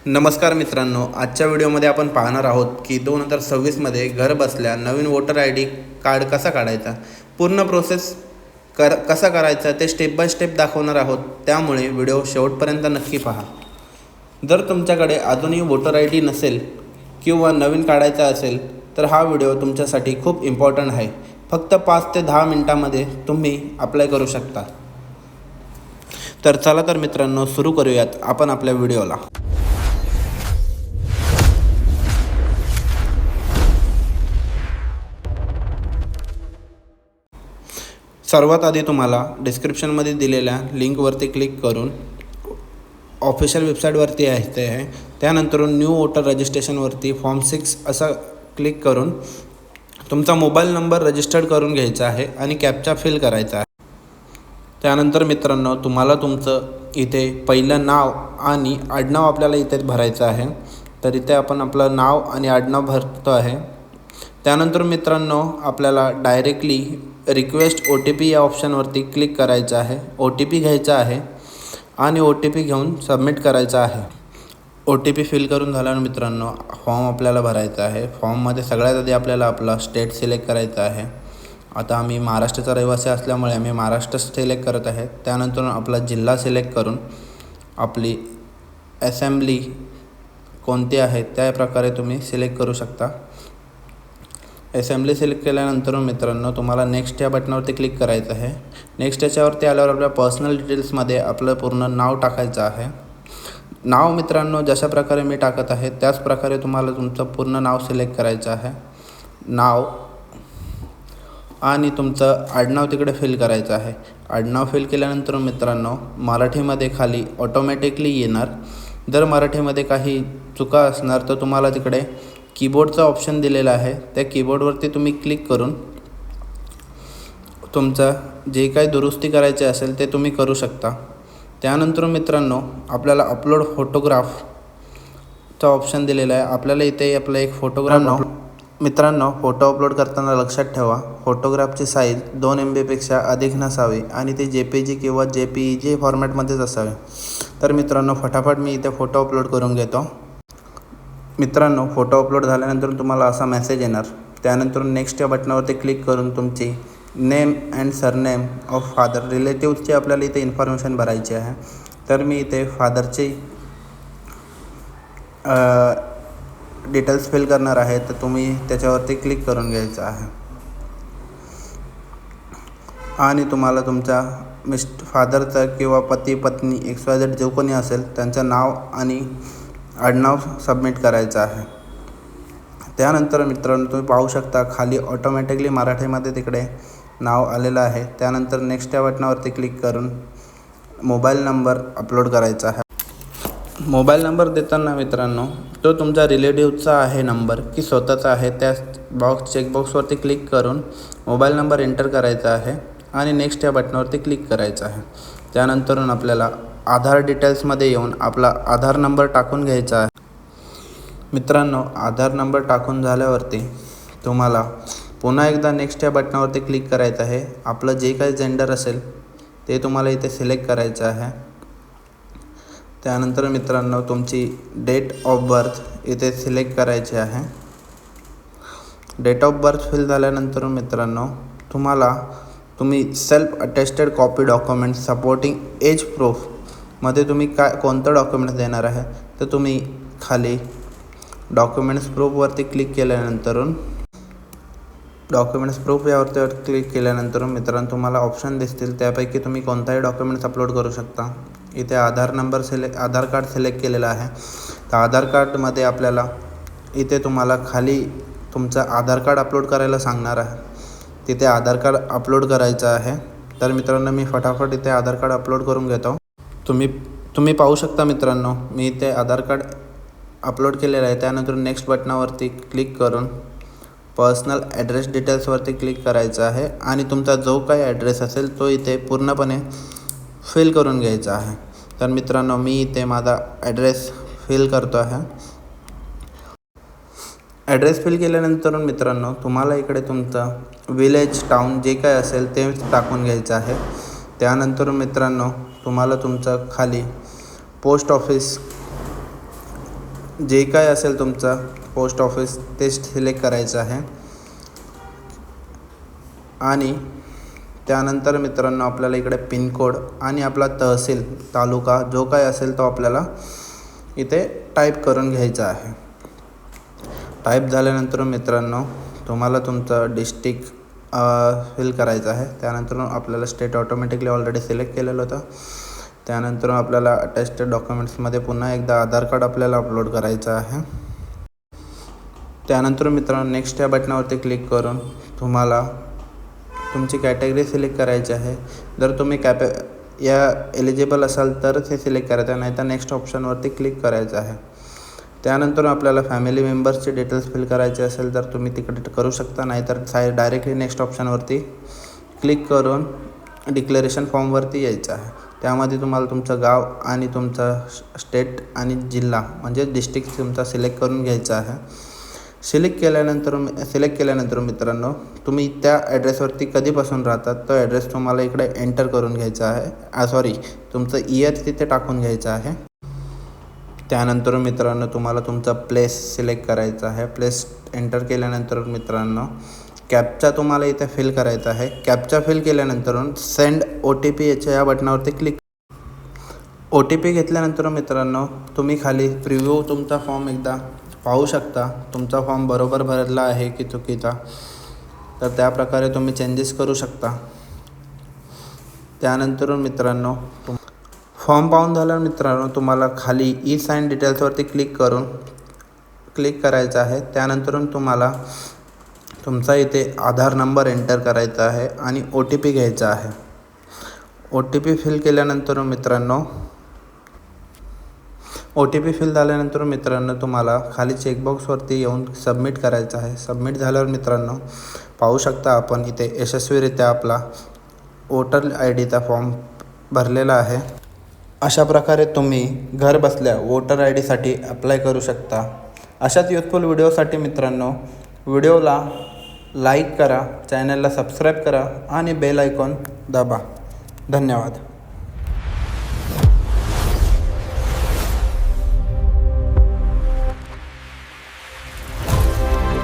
नमस्कार मित्रांनो, आजच्या व्हिडिओमध्ये आपण पाहणार आहोत की 2026मध्ये घर बसल्या नवीन वोटर आय डी कार्ड कसा काढायचा, पूर्ण प्रोसेस कसा करायचा ते स्टेप बाय स्टेप दाखवणार आहोत. त्यामुळे व्हिडिओ शेवटपर्यंत नक्की पहा. जर तुमच्याकडे अजूनही वोटर आय डी नसेल किंवा नवीन काढायचा असेल तर हा व्हिडिओ तुमच्यासाठी खूप इम्पॉर्टंट आहे. फक्त 5 ते 10 मिनिटांमध्ये तुम्ही अप्लाय करू शकता. तर चला तर मित्रांनो, सुरू करूयात आपण आपल्या व्हिडिओला. सर्वात आधी तुम्हाला डिस्क्रिप्शनमध्ये दिलेल्या लिंकवरती क्लिक करून ऑफिशियल वेबसाईटवरती यायचं आहे. त्यानंतर न्यू वोटर रजिस्ट्रेशनवरती फॉर्म 6 असं क्लिक करून तुमचा मोबाईल नंबर रजिस्टर्ड करून घ्यायचा आहे आणि कॅप्चा फिल करायचा आहे. त्यानंतर मित्रांनो, तुम्हाला तुमचं इथे पहिलं नाव आणि आडनाव आपल्याला इथे भरायचं आहे. तर इथे आपण आपलं नाव आणि आडनाव भरतो आहे. त्यानंतर मित्रांनो, आपल्याला डायरेक्टली रिक्वेस्ट OTP या ऑप्शनवरती क्लिक करायचं आहे. OTP घ्यायचा आहे आणि OTP घेऊन सबमिट करायचा आहे. OTP फिल करून झाल्यावर मित्रांनो, फॉर्म आपल्याला भरायचा आहे. फॉर्ममध्ये सगळ्यात आधी आपल्याला आपला स्टेट सिलेक्ट करायचा आहे. आता आम्ही महाराष्ट्राचा रहिवासी असल्यामुळे आम्ही महाराष्ट्र सिलेक्ट करत आहे. त्यानंतर आपला जिल्हा सिलेक्ट करून आपली असेंब्ली कोणती आहे त्या प्रकारे तुम्ही सिलेक्ट करू शकता. असेंब्ली सिलेक्ट केल्यानंतर मित्रांनो, तुम्हाला नेक्स्ट या बटनावरती क्लिक करायचं आहे. नेक्स्ट याच्यावरती आल्यावर आपल्या पर्सनल डिटेल्समध्ये आपलं पूर्ण नाव टाकायचं आहे. नाव मित्रांनो, जशा प्रकारे मी टाकत आहे त्याच प्रकारे तुम्हाला तुमचं पूर्ण नाव सिलेक्ट करायचं आहे. नाव आणि तुमचं आडनाव तिकडे फिल करायचं आहे. आडनाव फिल केल्यानंतर मित्रांनो, मराठीमध्ये खाली ऑटोमॅटिकली येणार. जर मराठीमध्ये काही चुका असणार तर तुम्हाला तिकडे कीबोर्डचा ऑप्शन दिलेला आहे. त्या कीबोर्डवरती तुम्ही क्लिक करून तुमचं जे काही दुरुस्ती करायचे असेल ते तुम्ही करू शकता. त्यानंतर मित्रांनो, आपल्याला अपलोड फोटोग्राफचा ऑप्शन दिलेला आहे. आपल्याला इथे आपला एक फोटोग्राफ मित्रांनो, फोटो अपलोड करताना लक्षात ठेवा, फोटोग्राफची साईज 2 MB अधिक नसावी आणि ते JPG किंवा JPEG फॉर्मॅटमध्येच असावे. तर मित्रांनो, फटाफट मी इथे फोटो अपलोड करून घेतो. मित्रांनो, फोटो अपलोड झाल्यानंतर तुम्हाला असा मेसेज येणार. त्यानंतर नेक्स्ट या बटनावरती क्लिक करून तुमची name and surname of father रिलेटिव्सची आपल्याला इथे इन्फॉर्मेशन भरायची आहे. तर मी इथे फादरची डिटेल्स फिल करणार आहे. तर तुम्ही त्याच्यावरती क्लिक करून घ्यायचं आहे आणि तुम्हाला तुमच्या फादरचं किंवा पती पत्नी XYZ जो कोणी असेल त्यांचं नाव आणि आडनाव सबमिट करायचं आहे. त्यानंतर मित्रांनो, तुम्ही पाहू शकता खाली ऑटोमॅटिकली मराठीमध्ये तिकडे नाव आलेलं आहे. त्यानंतर नेक्स्ट या बटनावरती क्लिक करून मोबाईल नंबर अपलोड करायचा आहे. मोबाईल नंबर देताना मित्रांनो, तो तुमच्या रिलेटिव्हचा आहे नंबर की स्वतःचा आहे त्या चेकबॉक्सवरती क्लिक करून मोबाईल नंबर एंटर करायचा आहे आणि नेक्स्ट या बटनावरती क्लिक करायचं आहे. त्यानंतर आपल्याला आधार डिटेल्समध्ये येऊन आपला आधार नंबर टाकून घ्यायचा आहे. मित्रांनो, आधार नंबर टाकून झाल्यावरती तुम्हाला पुन्हा एकदा नेक्स्ट या बटनावरती क्लिक करायचं आहे. आपलं जे काही जेंडर असेल ते तुम्हाला इथे सिलेक्ट करायचं आहे. त्यानंतर मित्रांनो, तुमची डेट ऑफ बर्थ इथे सिलेक्ट करायची आहे. डेट ऑफ बर्थ फिल झाल्यानंतर मित्रांनो, तुम्ही self attested copy document supporting age प्रूफमध्ये तुम्ही कोणतं डॉक्युमेंट्स देणार आहे तर तुम्ही खाली डॉक्युमेंट्स प्रूफवरती क्लिक केल्यानंतर डॉक्युमेंट्स प्रूफ यावरती क्लिक केल्यानंतर मित्रांनो, तुम्हाला ऑप्शन दिसतील. त्यापैकी तुम्ही कोणताही डॉक्युमेंट्स अपलोड करू शकता. इथे आधार कार्ड सिलेक्ट केलेलं आहे. तर आधार कार्डमध्ये आपल्याला इथे तुम्हाला खाली तुमचं आधार कार्ड अपलोड करायला सांगणार आहे. तिथे आधार कार्ड अपलोड करायचं आहे. तर मित्रांनो, मी फटाफट इथे आधार कार्ड अपलोड करून घेतो. तुम्ही पाहू शकता मित्रांनो, मी इथे आधार कार्ड अपलोड केलेलं आहे. त्यानंतर नेक्स्ट बटनावरती क्लिक करून पर्सनल ॲड्रेस डिटेल्सवरती क्लिक करायचं आहे आणि तुमचा जो काही ॲड्रेस असेल तो इथे पूर्णपणे फिल करून घ्यायचा आहे. तर मित्रांनो, मी इथे माझा ॲड्रेस फिल करतो आहे. ॲड्रेस फिल केल्यानंतर मित्रांनो, तुम्हाला इकडे तुमचं विलेज टाउन जे काय असेल ते टाकून घ्यायचं आहे. त्यानंतर मित्रांनो, तुम्हाला तुमचं खाली पोस्ट ऑफिस जे काय असेल तुमचं पोस्ट ऑफिस ते सिलेक्ट करायचं आहे आणि त्यानंतर मित्रांनो आपल्याला इकडे पिनकोड आणि आपला तहसील तालुका जो काय असेल तो आपल्याला इथे टाईप करून घ्यायचा आहे. टाईप झाल्यानंतर मित्रांनो तुम्हाला तुमचं डिस्ट्रिक्ट फिल करायचं आहे. त्यानंतर आपल्याला स्टेट ऑटोमॅटिकली ऑलरेडी सिलेक्ट केलेलं होतं. त्यानंतर आपल्याला अटॅच्ड डॉक्युमेंट्समध्ये पुन्हा एकदा आधार कार्ड आपल्याला अपलोड करायचं आहे. त्यानंतर मित्रांनो नेक्स्ट या बटनावरती क्लिक करून तुम्हाला तुमची कॅटेगरी सिलेक्ट करायची आहे. जर तुम्ही या एलिजिबल असाल तरच हे सिलेक्ट करायचं आहे, नाही तर नेक्स्ट ऑप्शनवरती क्लिक करायचं आहे. त्यानंतर आपल्याला फॅमिली मेंबर्सचे डिटेल्स फिल करायचे असेल तर तुम्ही तिकडे करू शकता, नाहीतर डायरेक्टली नेक्स्ट ऑप्शनवरती क्लिक करून डिक्लेरेशन फॉर्मवरती यायचं आहे. त्यामध्ये तुम्हाला तुमचं गाव आणि तुमचा स्टेट आणि जिल्हा म्हणजे डिस्ट्रिक्ट तुमचा सिलेक्ट करून घ्यायचा आहे. सिलेक्ट केल्यानंतर मित्रांनो तुम्ही त्या ॲड्रेसवरती कधीपासून राहतात तो ॲड्रेस तुम्हाला इकडे एंटर करून घ्यायचा आहे. तुमचं इयर तिथे टाकून घ्यायचं आहे. त्यानंतर मित्रांनो तुम्हाला तुमचा प्लेस सिलेक्ट करायचा आहे. प्लेस एंटर केल्यानंतर मित्रांनो कॅप्चा तुम्हाला इथे फिल करायचा आहे. कॅप्चा फिल केल्यानंतर सेंड OTP या बटनावरती क्लिक. OTP घेतल्यानंतर मित्रांनो तुम्ही खाली प्रिव्ह्यू तुमचा फॉर्म एकदा पाहू शकता. तुमचा फॉर्म बरोबर भरला आहे की चुकीचा, तर त्याप्रकारे तुम्ही चेंजेस करू शकता. त्यानंतर मित्रांनो फॉर्म पाहून झाल्यावर मित्रांनो तुम्हाला खाली E-साइन डिटेल्सवरती क्लिक करायचं आहे. त्यानंतर तुम्हाला तुमचा इथे आधार नंबर एंटर करायचा आहे आणि OTP घ्यायचा आहे. OTP फिल केल्यानंतर मित्रांनो OTP फिल झाल्यानंतर मित्रांनो तुम्हाला खाली चेकबॉक्सवरती येऊन सबमिट करायचं आहे. सबमिट झाल्यावर मित्रांनो पाहू शकता आपण इथे यशस्वीरित्या आपला वोटर ID फॉर्म भरलेला आहे. अशा प्रकारे तुम्ही घर बसल्या वोटर IDसाठी अप्लाय करू शकता. अशाच युजफुल व्हिडिओसाठी मित्रांनो व्हिडिओला लाईक करा, चॅनलला सबस्क्राईब करा आणि बेल आयकॉन दाबा. धन्यवाद.